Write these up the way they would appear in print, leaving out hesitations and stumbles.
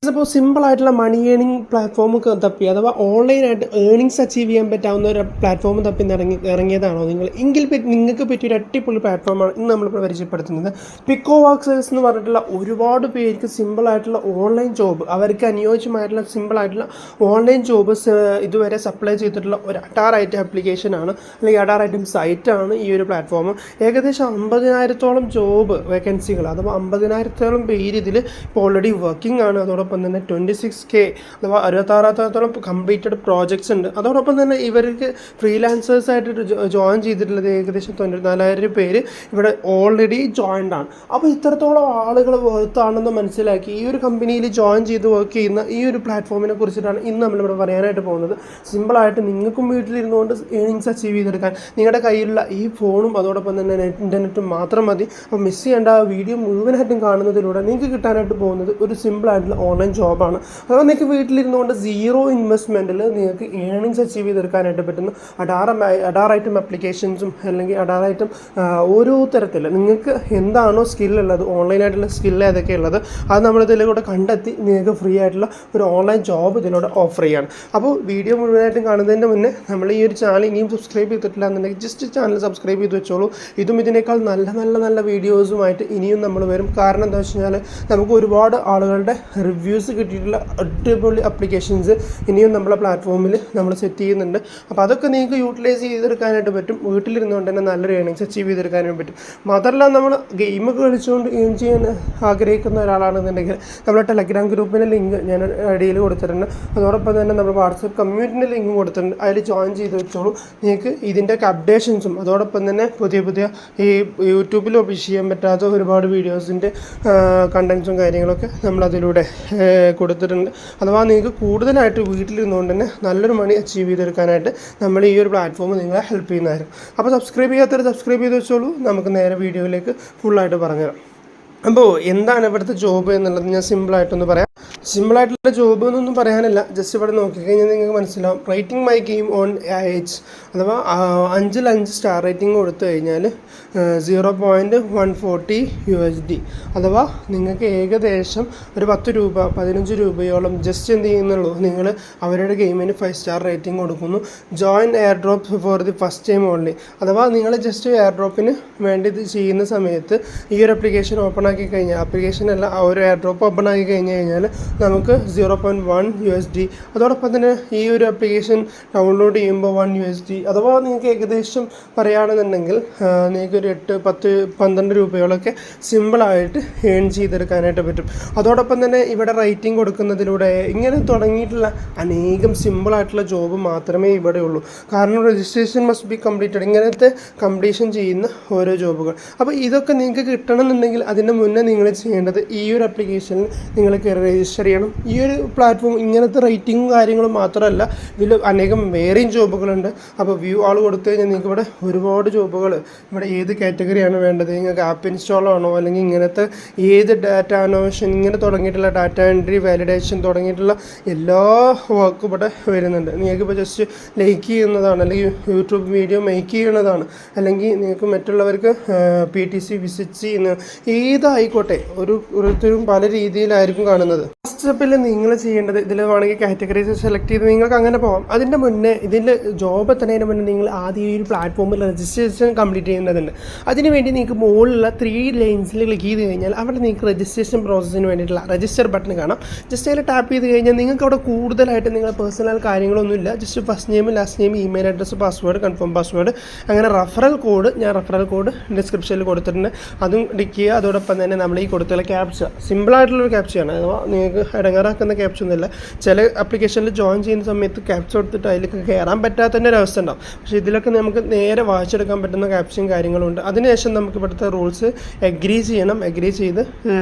അപ്പോൾ സിമ്പിളായിട്ടുള്ള മണി earning platform തപ്പി അഥവാ ഓൺലൈനായിട്ട് ഏണിങ്സ് അച്ചീവ് ചെയ്യാൻ പറ്റാവുന്ന ഒരു പ്ലാറ്റ്ഫോം തപ്പി ഇറങ്ങിയതാണോ നിങ്ങൾ എങ്കിൽ നിങ്ങൾക്ക് പറ്റിയൊരു അടിപൊളി പ്ലാറ്റ്ഫോമാണ് ഇന്ന് നമ്മളിപ്പോൾ പരിചയപ്പെടുത്തുന്നത്. പിക്കോ വർക്ക്സ് എന്ന് പറഞ്ഞിട്ടുള്ള ഒരുപാട് പേർക്ക് സിമ്പിളായിട്ടുള്ള ഓൺലൈൻ ജോബ്, അവർക്ക് അനുയോജ്യമായിട്ടുള്ള സിമ്പിളായിട്ടുള്ള ഓൺലൈൻ ജോബ് ഇതുവരെ സപ്ലൈ ചെയ്തിട്ടുള്ള ഒരു അഡാറായിട്ട് ആപ്ലിക്കേഷനാണ്, അല്ലെങ്കിൽ അഡാറായിട്ടും സൈറ്റാണ് ഈ ഒരു പ്ലാറ്റ്ഫോം. ഏകദേശം 50,000-ഓളം ജോബ് വേക്കൻസികൾ അഥവാ 50,000-ഓളം പേര് ഇതിൽ ഇപ്പോൾ ഓൾറെഡി വർക്കിംഗ് ആണ്. അതോടൊപ്പം തന്നെ 26K അഥവാ 66,000-ഓളം കംപ്ലീറ്റഡ് പ്രോജക്ട്സ് ഉണ്ട്. അതോടൊപ്പം തന്നെ ഇവർക്ക് ഫ്രീലാൻസേഴ്സായിട്ട് ജോയിൻ ചെയ്തിട്ടുള്ളത് ഏകദേശം 94,000 പേര് ഇവിടെ ഓൾറെഡി ജോയിൻഡ് ആണ്. അപ്പോൾ ഇത്രത്തോളം ആളുകൾ വർത്താണെന്ന് മനസ്സിലാക്കി ഈ ഒരു കമ്പനിയിൽ ജോയിൻ ചെയ്ത് വർക്ക് ചെയ്യുന്ന ഈ ഒരു പ്ലാറ്റ്ഫോമിനെ കുറിച്ചിട്ടാണ് ഇന്ന് നമ്മളിവിടെ പറയാനായിട്ട് പോകുന്നത്. സിമ്പിളായിട്ട് നിങ്ങൾക്കും വീട്ടിലിരുന്നുകൊണ്ട് ഏണിങ്സ് അച്ചീവ് ചെയ്തെടുക്കാൻ നിങ്ങളുടെ കയ്യിലുള്ള ഈ ഫോണും അതോടൊപ്പം തന്നെ ഇൻ്റർനെറ്റും മാത്രം മതി. അപ്പോൾ മിസ് ചെയ്യേണ്ട ആ വീഡിയോ മുഴുവനായിട്ടും കാണുന്നതിലൂടെ നിങ്ങൾക്ക് കിട്ടാനായിട്ട് പോകുന്നത് ഒരു സിമ്പിളായിട്ടുള്ള ഓൺലൈൻ ജോബാണ്. അഥവാ നിങ്ങൾക്ക് വീട്ടിലിരുന്നുകൊണ്ട് സീറോ ഇൻവെസ്റ്റ്മെൻറ്റിൽ നിങ്ങൾക്ക് ഏണിങ്സ് അച്ചീവ് ചെയ്തെടുക്കാനായിട്ട് പറ്റുന്ന അഡാറായിട്ടും ആപ്ലിക്കേഷൻസും അല്ലെങ്കിൽ അഡാറായിട്ടും ഓരോ തരത്തിൽ നിങ്ങൾക്ക് എന്താണോ സ്കില്ലുള്ളത്, ഓൺലൈനായിട്ടുള്ള സ്കില്ല് ഏതൊക്കെ ഉള്ളത് അത് നമ്മളിതിലൂടെ കണ്ടെത്തി നിങ്ങൾക്ക് ഫ്രീ ആയിട്ടുള്ള ഒരു ഓൺലൈൻ ജോബ് ഇതിലൂടെ ഓഫർ ചെയ്യാണ്. അപ്പോൾ വീഡിയോ മുഴുവനായിട്ടും കാണുന്നതിൻ്റെ മുന്നേ നമ്മൾ ഈ ഒരു ചാനൽ ഇനിയും സബ്സ്ക്രൈബ് ചെയ്തിട്ടില്ല എന്നുണ്ടെങ്കിൽ ജസ്റ്റ് ചാനൽ സബ്സ്ക്രൈബ് ചെയ്ത് വെച്ചോളൂ. ഇതിനേക്കാൾ നല്ല വീഡിയോസുമായിട്ട് ഇനിയും നമ്മൾ വരും. കാരണം എന്താ വെച്ച് കഴിഞ്ഞാൽ നമുക്ക് ഒരുപാട് ആളുകളുടെ റിവ്യൂസ് കിട്ടിയിട്ടുള്ള അടിപൊളി ആപ്ലിക്കേഷൻസ് ഇനിയും നമ്മളെ പ്ലാറ്റ്ഫോമിൽ നമ്മൾ സെറ്റ് ചെയ്യുന്നുണ്ട്. അപ്പോൾ അതൊക്കെ നിങ്ങൾക്ക് യൂട്ടിലൈസ് ചെയ്തെടുക്കാനായിട്ട് പറ്റും. വീട്ടിലിരുന്നുകൊണ്ട് തന്നെ നല്ലൊരു ഏണിങ്സ് അച്ചീവ് ചെയ്തെടുക്കാനും പറ്റും. മാത്രമല്ല, നമ്മൾ ഗെയിമൊക്കെ കളിച്ചുകൊണ്ട് ഏൺ ചെയ്യാൻ ആഗ്രഹിക്കുന്ന ഒരാളാണെന്നുണ്ടെങ്കിൽ നമ്മുടെ ടെലഗ്രാം ഗ്രൂപ്പിൻ്റെ ലിങ്ക് ഞാൻ ഐഡിയിൽ കൊടുത്തിട്ടുണ്ട്. അതോടൊപ്പം തന്നെ നമ്മുടെ വാട്സപ്പ് കമ്മ്യൂണിറ്റിൻ്റെ ലിങ്കും കൊടുത്തിട്ടുണ്ട്. അതിൽ ജോയിൻ ചെയ്ത് വെച്ചോളൂ. നിങ്ങൾക്ക് ഇതിൻ്റെയൊക്കെ അപ്ഡേഷൻസും അതോടൊപ്പം തന്നെ പുതിയ ഈ യൂട്യൂബിൽ ഒബ്ലിഷ് ചെയ്യാൻ പറ്റാത്ത ഒരുപാട് വീഡിയോസിൻ്റെ കണ്ടൻസും കാര്യങ്ങളൊക്കെ നമ്മളതിലൂടെ കൊടുത്തിട്ടുണ്ട്. അഥവാ നിങ്ങൾക്ക് കൂടുതലായിട്ട് വീട്ടിലിരുന്നുകൊണ്ട് തന്നെ നല്ലൊരു മണി അച്ചീവ് ചെയ്തെടുക്കാനായിട്ട് നമ്മൾ ഈ ഒരു പ്ലാറ്റ്ഫോം നിങ്ങളെ ഹെൽപ്പ് ചെയ്യുന്നതായിരിക്കും. അപ്പോൾ സബ്സ്ക്രൈബ് ചെയ്യാത്തവർ സബ്സ്ക്രൈബ് ചെയ്ത് വെച്ചോളൂ. നമുക്ക് നേരെ വീഡിയോയിലേക്ക് ഫുള്ളായിട്ട് പറഞ്ഞുതരാം. അപ്പോൾ എന്താണ് ഇവിടുത്തെ ജോബ് എന്നുള്ളത് ഞാൻ സിമ്പിളായിട്ടൊന്ന് പറയാം. സിമ്പിളായിട്ടുള്ള ജോബ് എന്നൊന്നും പറയാനില്ല, ജസ്റ്റ് ഇവിടെ നോക്കിക്കഴിഞ്ഞാൽ നിങ്ങൾക്ക് മനസ്സിലാവും. Rating my game on IH അഥവാ 5 സ്റ്റാർ റേറ്റിംഗ് കൊടുത്തു കഴിഞ്ഞാൽ 0.140 USD അഥവാ നിങ്ങൾക്ക് ഏകദേശം ഒരു 10 രൂപ 15 രൂപയോളം ജസ്റ്റ് എന്ത് ചെയ്യുന്നുള്ളൂ, നിങ്ങൾ അവരുടെ ഗെയിമിന് 5 സ്റ്റാർ റേറ്റിംഗ് കൊടുക്കുന്നു. Join air drop for the first time only അഥവാ നിങ്ങൾ ജസ്റ്റ് എയർ ഡ്രോപ്പിന് വേണ്ടി ഇത് ചെയ്യുന്ന സമയത്ത് ഈ ഒരു ആപ്ലിക്കേഷൻ ഓപ്പൺ ആക്കി കഴിഞ്ഞാൽ, ആപ്ലിക്കേഷനല്ല ആ ഒരു എയർ ഡ്രോപ്പ് ഓപ്പൺ ആക്കി കഴിഞ്ഞാൽ നമുക്ക് 0.1 USD. അതോടൊപ്പം തന്നെ ഈ ഒരു ആപ്ലിക്കേഷൻ ഡൗൺലോഡ് ചെയ്യുമ്പോൾ 1 USD അഥവാ നിങ്ങൾക്ക് ഏകദേശം പറയുകയാണെന്നുണ്ടെങ്കിൽ നിങ്ങൾക്ക് ഒരു 8, 10, 12 രൂപയോളൊക്കെ സിമ്പിളായിട്ട് ഏൺ ചെയ്തെടുക്കാനായിട്ട് പറ്റും. അതോടൊപ്പം തന്നെ ഇവിടെ റേറ്റിംഗ് കൊടുക്കുന്നതിലൂടെ ഇങ്ങനെ തുടങ്ങിയിട്ടുള്ള അനേകം സിമ്പിളായിട്ടുള്ള ജോബ് മാത്രമേ ഇവിടെ ഉള്ളൂ. കാരണം രജിസ്ട്രേഷൻ മസ്റ്റ് ബി കംപ്ലീറ്റഡ്, ഇങ്ങനത്തെ കംപ്ലീഷൻ ചെയ്യുന്ന ഓരോ ജോബുകൾ. അപ്പോൾ ഇതൊക്കെ നിങ്ങൾക്ക് കിട്ടണമെന്നുണ്ടെങ്കിൽ അതിന് മുന്നേ നിങ്ങൾ ചെയ്യേണ്ടത് ഈ ഒരു ആപ്ലിക്കേഷനിൽ നിങ്ങൾ കയറി രജിസ്റ്റർ ചെയ്യണം. ഈ ഒരു പ്ലാറ്റ്ഫോം ഇങ്ങനത്തെ റേറ്റിംഗും കാര്യങ്ങളും മാത്രമല്ല, ഇതിൽ അനേകം വേറെയും ജോബുകളുണ്ട്. അപ്പോൾ വ്യൂ ആൾ കൊടുത്തു കഴിഞ്ഞാൽ നിങ്ങൾക്ക് ഇവിടെ ഒരുപാട് ജോബുകൾ, ഇവിടെ ഏത് കാറ്റഗറിയാണ് വേണ്ടത്, നിങ്ങൾക്ക് ആപ്പ് ഇൻസ്റ്റാൾ ആണോ അല്ലെങ്കിൽ ഇങ്ങനത്തെ ഏത് ഡാറ്റ അനോവേഷൻ ഇങ്ങനെ തുടങ്ങിയിട്ടുള്ള ഡാറ്റ എൻട്രി വാലിഡേഷൻ തുടങ്ങിയിട്ടുള്ള എല്ലാ വർക്കും ഇവിടെ വരുന്നുണ്ട്. നിങ്ങൾക്കിപ്പോൾ ജസ്റ്റ് ലൈക്ക് ചെയ്യുന്നതാണ്, അല്ലെങ്കിൽ യൂട്യൂബ് വീഡിയോ മേക്ക് ചെയ്യുന്നതാണ്, അല്ലെങ്കിൽ നിങ്ങൾക്ക് മറ്റുള്ളവർക്ക് PTC വിസിറ്റ് ചെയ്യുന്ന ഏതായിക്കോട്ടെ, ഓരോരുത്തരും പല രീതിയിലായിരിക്കും കാണുന്നത്. ഫസ്റ്റ് സ്റ്റെപ്പിൽ നിങ്ങൾ ചെയ്യേണ്ടത്, ഇതിൽ വേണമെങ്കിൽ കാറ്റഗറീസ് സെലക്ട് ചെയ്ത് നിങ്ങൾക്ക് അങ്ങനെ പോകാം. അതിൻ്റെ മുന്നേ ഇതിൽ ജോബ് എത്തുന്നതിന് മുന്നേ നിങ്ങൾ ആദ്യം ഈ ഒരു പ്ലാറ്റ്ഫോമിൽ രജിസ്ട്രേഷൻ കംപ്ലീറ്റ് ചെയ്യുന്നതുണ്ട്. അതിനുവേണ്ടി നിങ്ങൾക്ക് മുകളിലുള്ള 3 ലൈൻസിൽ ക്ലിക്ക് ചെയ്ത് കഴിഞ്ഞാൽ അവിടെ നിങ്ങൾക്ക് രജിസ്ട്രേഷൻ പ്രോസസ്സിന് വേണ്ടിയിട്ടുള്ള രജിസ്റ്റർ ബട്ടൺ കാണാം. ജസ്റ്റ് അതിൽ ടാപ്പ് ചെയ്ത് കഴിഞ്ഞാൽ നിങ്ങൾക്ക് അവിടെ കൂടുതലായിട്ട് നിങ്ങളുടെ പേഴ്സണൽ കാര്യങ്ങളൊന്നുമില്ല. Just first name, last name, email address, password, confirm password, അങ്ങനെ റഫറൽ കോഡ് ഡിസ്ക്രിപ്ഷനിൽ കൊടുത്തിട്ടുണ്ട്. അതും ടിക്ക് ചെയ്യുക. അതോടൊപ്പം തന്നെ നമ്മൾ ഈ കൊടുത്തുള്ള ക്യാപ്ച സിമ്പിളായിട്ടുള്ളൊരു ക്യാപ്ചയാണ്. അഥവാ നിങ്ങൾക്ക് ഇടങ്ങാറാക്കുന്ന ക്യാപ്ച ഒന്നുമില്ല. ചില ആപ്ലിക്കേഷനിൽ ജോയിൻ ചെയ്യുന്ന സമയത്ത് ക്യാപ്ച കൊടുത്തിട്ട് അതിലേക്ക് കയറാൻ പറ്റാത്തതിൻ്റെ ഒരു അവസ്ഥ ഉണ്ടാവും. പക്ഷേ ഇതിലൊക്കെ നമുക്ക് നേരെ വായിച്ചെടുക്കാൻ പറ്റുന്ന ക്യാപ്ചയും കാര്യങ്ങളുണ്ട്. അതിനുശേഷം നമുക്ക് ഇവിടുത്തെ റൂൾസ് എഗ്രി ചെയ്യണം. എഗ്രി ചെയ്ത്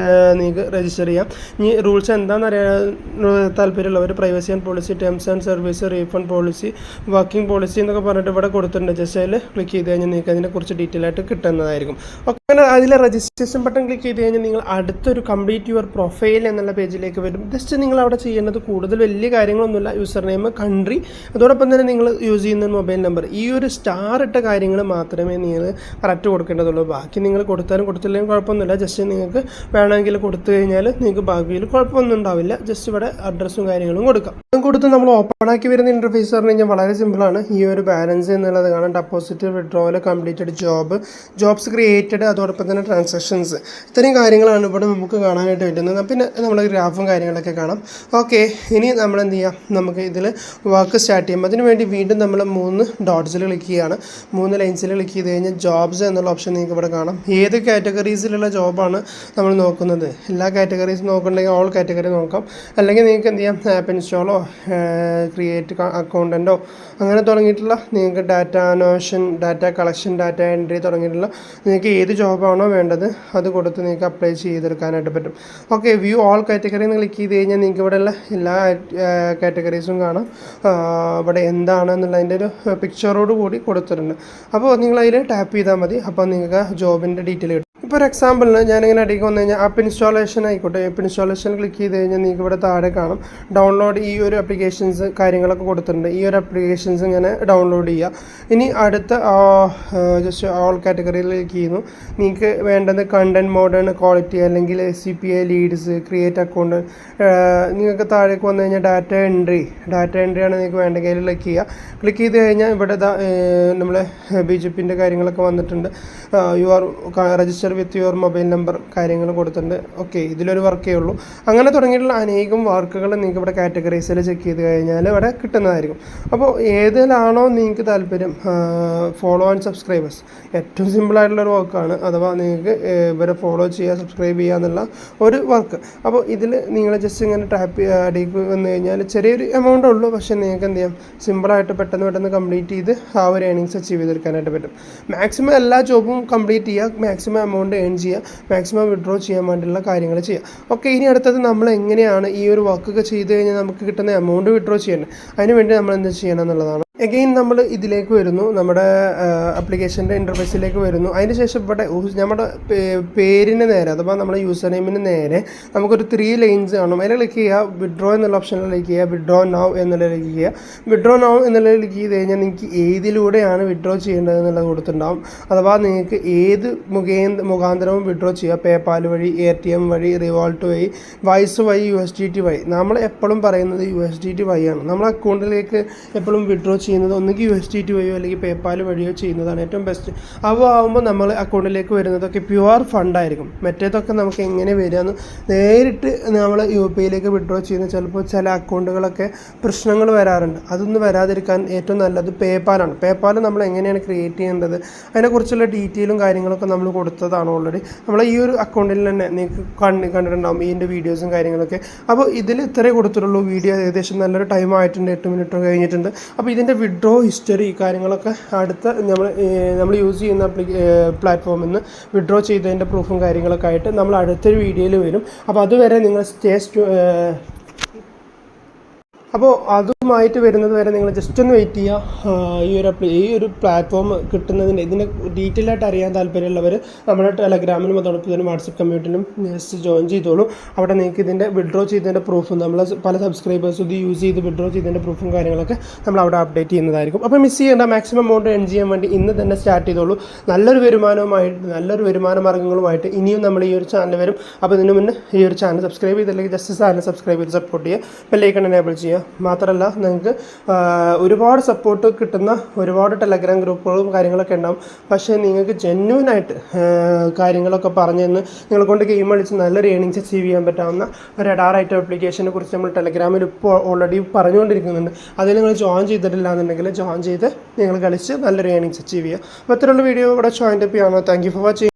നിങ്ങൾക്ക് രജിസ്റ്റർ ചെയ്യാം. ഇനി റൂൾസ് എന്താണെന്ന് അറിയാൻ താല്പര്യമുള്ളവർ privacy and policy, terms and service, refund policy, working policy എന്നൊക്കെ പറഞ്ഞിട്ട് ഇവിടെ കൊടുത്തിട്ടുണ്ട്. ജസ്റ്റ് അതിൽ ക്ലിക്ക് ചെയ്ത് കഴിഞ്ഞാൽ നിങ്ങൾക്ക് അതിനെക്കുറിച്ച് ഡീറ്റെയിൽ ആയിട്ട് കിട്ടുന്നതായിരിക്കും. അങ്ങനെ അതിൽ രജിസ്ട്രേഷൻ ബട്ടൺ ക്ലിക്ക് ചെയ്ത് കഴിഞ്ഞാൽ നിങ്ങൾ അടുത്തൊരു കംപ്ലീറ്റ് യുവർ പ്രൊഫൈൽ എന്നുള്ള പേജിലേക്ക് പറ്റും. ജസ്റ്റ് നിങ്ങൾ അവിടെ ചെയ്യേണ്ടത് കൂടുതൽ വലിയ കാര്യങ്ങളൊന്നുമില്ല. യൂസർ നെയിം, കൺട്രി, അതോടൊപ്പം തന്നെ നിങ്ങൾ യൂസ് ചെയ്യുന്ന മൊബൈൽ നമ്പർ, ഈ ഒരു സ്റ്റാർ ഇട്ട കാര്യങ്ങൾ മാത്രമേ നിങ്ങൾ കറക്റ്റ് കൊടുക്കേണ്ടതുള്ളൂ. ബാക്കി നിങ്ങൾ കൊടുത്താലും കൊടുത്തില്ലെങ്കിലും കുഴപ്പമൊന്നുമില്ല. ജസ്റ്റ് നിങ്ങൾക്ക് വേണമെങ്കിൽ കൊടുത്തു കഴിഞ്ഞാൽ നിങ്ങൾക്ക് ഭാവിയിൽ കുഴപ്പമൊന്നും ഉണ്ടാവില്ല. ജസ്റ്റ് ഇവിടെ അഡ്രസ്സും കാര്യങ്ങളും കൊടുക്കാം. കൊടുത്ത് നമ്മൾ ഓപ്പൺ ആക്കി വരുന്ന ഇൻ്റർഫേസ് പറഞ്ഞു കഴിഞ്ഞാൽ വളരെ സിമ്പിളാണ്. ഈ ഒരു ബാലൻസ് എന്നുള്ളത് കാണാം, deposit, withdrawal, completed jobs created, അതോടൊപ്പം തന്നെ ട്രാൻസാക്ഷൻസ്, ഇത്രയും കാര്യങ്ങളാണ് ഇവിടെ നമുക്ക് കാണാനായിട്ട് പറ്റുന്നത്. പിന്നെ നമ്മൾ ഗ്രാഫും കാര്യങ്ങളൊക്കെ കാണാം. ഓക്കെ, ഇനി നമ്മൾ എന്ത് ചെയ്യാം, നമുക്ക് ഇതിൽ വർക്ക് സ്റ്റാർട്ട് ചെയ്യാം. അതിന് വേണ്ടി വീണ്ടും നമ്മൾ 3 ഡോട്ട്സിൽ ക്ലിക്ക് ചെയ്യുകയാണ്. 3 ലൈൻസിൽ ക്ലിക്ക് ചെയ്ത് കഴിഞ്ഞാൽ ജോബ്സ് എന്നുള്ള ഓപ്ഷൻ നിങ്ങൾക്ക് ഇവിടെ കാണാം. ഏത് കാറ്റഗറീസിലുള്ള ജോബാണ് നമ്മൾ നോക്കുന്നത്, എല്ലാ കാറ്റഗറീസ് നോക്കുന്നുണ്ടെങ്കിൽ ഓൾ കാറ്റഗറി നോക്കാം. അല്ലെങ്കിൽ നിങ്ങൾക്ക് എന്ത് ചെയ്യാം, ആപ്പ് ഇൻസ്റ്റാളോ ക്രിയേറ്റ് അക്കൗണ്ടൻറ്റോ അങ്ങനെ തുടങ്ങിയിട്ടുള്ള നിങ്ങൾക്ക് data annotation, data collection, data entry തുടങ്ങിയിട്ടുള്ള നിങ്ങൾക്ക് ഏത് ജോബാണോ വേണ്ടത് അത് കൊടുത്ത് നിങ്ങൾക്ക് അപ്ലൈ ചെയ്തെടുക്കാനായിട്ട് പറ്റും. ഓക്കെ, വ്യൂ ഓൾ കാറ്റഗറി എന്ന് ക്ലിക്ക് ചെയ്ത് കഴിഞ്ഞാൽ നിങ്ങൾക്ക് ഇവിടെയുള്ള എല്ലാ കാറ്റഗറീസും കാണാം. ഇവിടെ എന്താണെന്നുള്ളതിൻ്റെ ഒരു പിക്ചറോട് കൂടി കൊടുത്തിട്ടുണ്ട്. അപ്പോൾ നിങ്ങളതിൽ ടാപ്പ് ചെയ്താൽ മതി. അപ്പോൾ നിങ്ങൾക്ക് ജോബിൻ്റെ ഡീറ്റെയിൽ കിട്ടും. ഇപ്പോൾ ഒരു എക്സാമ്പിളിന് ഞാനിങ്ങനെ അടിക്ക് വന്നു കഴിഞ്ഞാൽ ആപ്പ് ഇൻസ്റ്റാളേഷൻ ആയിക്കോട്ടെ, ആപ്പ് ഇൻസ്റ്റാളേഷൻ ക്ലിക്ക് ചെയ്ത് കഴിഞ്ഞാൽ നിങ്ങൾക്ക് ഇവിടെ താഴെ കാണാം ഡൗൺലോഡ്, ഈ ഒരു ആപ്ലിക്കേഷൻസ് കാര്യങ്ങളൊക്കെ കൊടുത്തിട്ടുണ്ട്. ഈ ഒരു ആപ്ലിക്കേഷൻസ് ഇങ്ങനെ ഡൗൺലോഡ് ചെയ്യുക. ഇനി അടുത്ത ജസ്റ്റ് ഓൾ കാറ്റഗറിയിൽ ക്ലിക്ക് ചെയ്യുന്നു. നിങ്ങൾക്ക് വേണ്ടത് കണ്ടൻറ്, മോഡേൺ, ക്വാളിറ്റി, അല്ലെങ്കിൽ CPA, ലീഡ്സ്, ക്രിയേറ്റ് അക്കൗണ്ട്. നിങ്ങൾക്ക് താഴേക്ക് വന്നു കഴിഞ്ഞാൽ ഡാറ്റ എൻട്രിയാണ് നിങ്ങൾക്ക് വേണ്ടെങ്കിൽ ക്ലിക്ക് ചെയ്യുക. ക്ലിക്ക് ചെയ്ത് കഴിഞ്ഞാൽ ഇവിടെ നമ്മളെ BJPൻ്റെ കാര്യങ്ങളൊക്കെ വന്നിട്ടുണ്ട്. You are register with your mobile number കാര്യങ്ങൾ കൊടുത്തിട്ടുണ്ട്. ഓക്കെ, ഇതിലൊരു വർക്കേ ഉള്ളൂ. അങ്ങനെ തുടങ്ങിയിട്ടുള്ള അനേകം വർക്കുകൾ നിങ്ങൾക്ക് ഇവിടെ കാറ്റഗറീസിൽ ചെക്ക് ചെയ്ത് കഴിഞ്ഞാൽ ഇവിടെ കിട്ടുന്നതായിരിക്കും. അപ്പോൾ ഏതിലാണോ നിങ്ങൾക്ക് താല്പര്യം, ഫോളോ ആൻഡ് സബ്സ്ക്രൈബേഴ്സ് ഏറ്റവും സിമ്പിളായിട്ടുള്ളൊരു വർക്കാണ്. അഥവാ നിങ്ങൾക്ക് ഇവരെ ഫോളോ ചെയ്യുക, സബ്സ്ക്രൈബ് ചെയ്യുക എന്നുള്ള ഒരു വർക്ക്. അപ്പോൾ ഇതിൽ നിങ്ങൾ ജസ്റ്റ് ഇങ്ങനെ ടാപ്പ് അടിക്ക് വന്നു കഴിഞ്ഞാൽ ചെറിയൊരു എമൗണ്ട് ഉള്ളൂ, പക്ഷേ നിങ്ങൾക്ക് എന്ത് ചെയ്യാം, സിമ്പിളായിട്ട് പെട്ടെന്ന് കംപ്ലീറ്റ് ചെയ്ത് ആ ഒരു ഏണിങ്സ് അച്ചീവ് ചെയ്തെടുക്കാനായിട്ട് പറ്റും. മാക്സിമം എല്ലാ ജോബും കംപ്ലീറ്റ് ചെയ്യുക, മാക്സിമം എമൗണ്ട് ഏൺ ചെയ്യുക, മാക്സിമം വിഡ്രോ ചെയ്യാൻ വേണ്ടിയുള്ള കാര്യങ്ങൾ ചെയ്യുക. ഓക്കെ, ഇനി അടുത്തത് നമ്മൾ എങ്ങനെയാണ് ഈ ഒരു വർക്കൊക്കെ ചെയ്ത് കഴിഞ്ഞാൽ നമുക്ക് കിട്ടുന്ന എമൗണ്ട് വിഡ്രോ ചെയ്യേണ്ടത്, അതിന് വേണ്ടി നമ്മൾ എന്ത് ചെയ്യണം എന്നുള്ളതാണ്. എഗെയിൻ നമ്മൾ ഇതിലേക്ക് വരുന്നു, നമ്മുടെ ആപ്ലിക്കേഷൻ്റെ ഇൻ്റർഫേസിലേക്ക് വരുന്നു. അതിന് ശേഷം ഇവിടെ നമ്മുടെ പേരിന് നേരെ, അഥവാ നമ്മുടെ യൂസർ നെയിമിന് നേരെ നമുക്കൊരു 3 ലൈൻസ് കാണും. അതിൽ ക്ലിക്ക് ചെയ്യുക, വിഡ്രോ എന്നുള്ള ഓപ്ഷനിൽ ക്ലിക്ക് ചെയ്യുക, വിഡ്രോ നൗ എന്നുള്ളത് ക്ലിക്ക് ചെയ്യുക. വിഡ്രോ നൗ എന്നുള്ളത് ക്ലിക്ക് ചെയ്ത് കഴിഞ്ഞാൽ നിങ്ങൾക്ക് ഏതിലൂടെയാണ് വിഡ്രോ ചെയ്യേണ്ടത് എന്നുള്ളത് കൊടുത്തിട്ടുണ്ടാവും. അഥവാ നിങ്ങൾക്ക് ഏത് മുഖാന്തരവും വിഡ്രോ ചെയ്യുക, പേപാൽ വഴി, ATM വഴി, റിവോൾട്ട് വഴി, വൈസ് വഴി, USDT വഴി. നമ്മൾ എപ്പോഴും പറയുന്നത് USDT വഴിയാണ്. നമ്മൾ അക്കൗണ്ടിലേക്ക് എപ്പോഴും വിഡ്രോ ചെയ്യുന്നത് ഒന്നുകിൽ USDT വഴിയോ അല്ലെങ്കിൽ പേപാൽ വഴിയോ ചെയ്യുന്നതാണ് ഏറ്റവും ബെസ്റ്റ്. അപ്പോൾ ആകുമ്പോൾ നമ്മൾ അക്കൗണ്ടിലേക്ക് വരുന്നതൊക്കെ പ്യുവർ ഫണ്ടായിരിക്കും. മറ്റേതൊക്കെ നമുക്ക് എങ്ങനെ വരികയെന്ന് നേരിട്ട് നമ്മൾ UPIയിലേക്ക് വിഡ്രോ ചെയ്യുന്ന ചിലപ്പോൾ ചില അക്കൗണ്ടുകളൊക്കെ പ്രശ്നങ്ങൾ വരാറുണ്ട്. അതൊന്നും വരാതിരിക്കാൻ ഏറ്റവും നല്ലത് പേപാലാണ്. പേപാൽ നമ്മൾ എങ്ങനെയാണ് ക്രിയേറ്റ് ചെയ്യേണ്ടത് അതിനെക്കുറിച്ചുള്ള ഡീറ്റെയിലും കാര്യങ്ങളൊക്കെ നമ്മൾ കൊടുത്തതാണ് ഓൾറെഡി. നമ്മൾ ഈ ഒരു അക്കൗണ്ടിൽ തന്നെ നിങ്ങൾക്ക് കണ്ടിട്ടുണ്ടാകും ഇതിൻ്റെ വീഡിയോസും കാര്യങ്ങളൊക്കെ. അപ്പോൾ ഇതിൽ ഇത്രയേ കൊടുത്തിട്ടുള്ളൂ. വീഡിയോ ഏകദേശം നല്ലൊരു ടൈം ആയിട്ടുണ്ട്, 8 മിനിറ്റ് കഴിഞ്ഞിട്ടുണ്ട്. അപ്പോൾ ഇതിൻ്റെ വിഡ്രോ ഹിസ്റ്ററി കാര്യങ്ങളൊക്കെ അടുത്ത നമ്മൾ യൂസ് ചെയ്യുന്ന പ്ലാറ്റ്ഫോമിൽ നിന്ന് വിഡ്രോ ചെയ്തതിൻ്റെ പ്രൂഫും കാര്യങ്ങളൊക്കെ ആയിട്ട് നമ്മൾ അടുത്തൊരു വീഡിയോയിൽ വരും. അപ്പോൾ അതുവരെ നിങ്ങൾ അപ്പോൾ അതുമായിട്ട് വരുന്നത് വരെ നിങ്ങൾ ജസ്റ്റ് ഒന്ന് വെയിറ്റ് ചെയ്യുക. ഈ ഒരു പ്ലാറ്റ്ഫോം കിട്ടുന്നതിൻ്റെ ഇതിൻ്റെ ഡീറ്റെയിൽ ആയിട്ട് അറിയാൻ താല്പര്യമുള്ളവർ നമ്മുടെ ടെലഗ്രാമിലും അതോടൊപ്പം തന്നെ വാട്സപ്പ് കമ്മ്യൂണിറ്റിയിലും ജസ്റ്റ് ജോയിൻ ചെയ്തോളൂ. അവിടെ നിങ്ങൾക്ക് ഇതിൻ്റെ വിഡ്രോ ചെയ്തതിൻ്റെ പ്രൂഫും നമ്മൾ പല സബ്സ്ക്രൈബേഴ്സും ഇത് യൂസ് ചെയ്ത് വിഡ്രോ ചെയ്തതിൻ്റെ പ്രൂഫും കാര്യങ്ങളൊക്കെ നമ്മൾ അവിടെ അപ്ഡേറ്റ് ചെയ്യുന്നതായിരിക്കും. അപ്പോൾ മിസ് ചെയ്യേണ്ട, മാക്സിമം എമൗണ്ട് ഏൺ ചെയ്യാൻ വേണ്ടി ഇന്ന് തന്നെ സ്റ്റാർട്ട് ചെയ്തോളൂ. നല്ലൊരു വരുമാന മാർഗ്ഗങ്ങളുമായിട്ട് ഇനിയും നമ്മൾ ഈ ഒരു ചാനൽ വരും. അപ്പോൾ ഇതിന് മുന്നേ ഈ ഒരു ചാനൽ സബ്സ്ക്രൈബ് ചെയ്തില്ലെങ്കിൽ ജസ്റ്റ് ചാനൽ സബ്സ്ക്രൈബ് ചെയ്ത് സപ്പോർട്ട് ചെയ്യുക, ബെല്ലൈക്കൺ എനേബിൾ ചെയ്യുക. മാത്രമല്ല നിങ്ങൾക്ക് ഒരുപാട് സപ്പോർട്ട് കിട്ടുന്ന ഒരുപാട് ടെലഗ്രാം ഗ്രൂപ്പുകളും കാര്യങ്ങളൊക്കെ ഉണ്ടാകും. പക്ഷേ നിങ്ങൾക്ക് ജെന്യൂനായിട്ട് കാര്യങ്ങളൊക്കെ പറഞ്ഞു തന്ന് നിങ്ങളെ കൊണ്ട് ഗെയിം കളിച്ച് നല്ലൊരു ഏണിങ്സ് അച്ചീവ് ചെയ്യാൻ പറ്റാവുന്ന ഒരു അഡാറായിട്ട് ആപ്ലിക്കേഷനെ കുറിച്ച് നമ്മൾ ടെലഗ്രാമിൽ ഇപ്പോൾ ഓൾറെഡി പറഞ്ഞുകൊണ്ടിരിക്കുന്നുണ്ട്. അതിൽ നിങ്ങൾ ജോയിൻ ചെയ്തിട്ടില്ല എന്നുണ്ടെങ്കിൽ ജോയിൻ ചെയ്ത് നിങ്ങൾ കളിച്ച് നല്ലൊരു ഏണിങ്സ് അച്ചീവ് ചെയ്യുക. അപ്പോൾ അത്തരമുള്ള വീഡിയോ ഇവിടെ ജോയിൻ അപ്പ് ചെയ്യാനോ. Thank you for watching.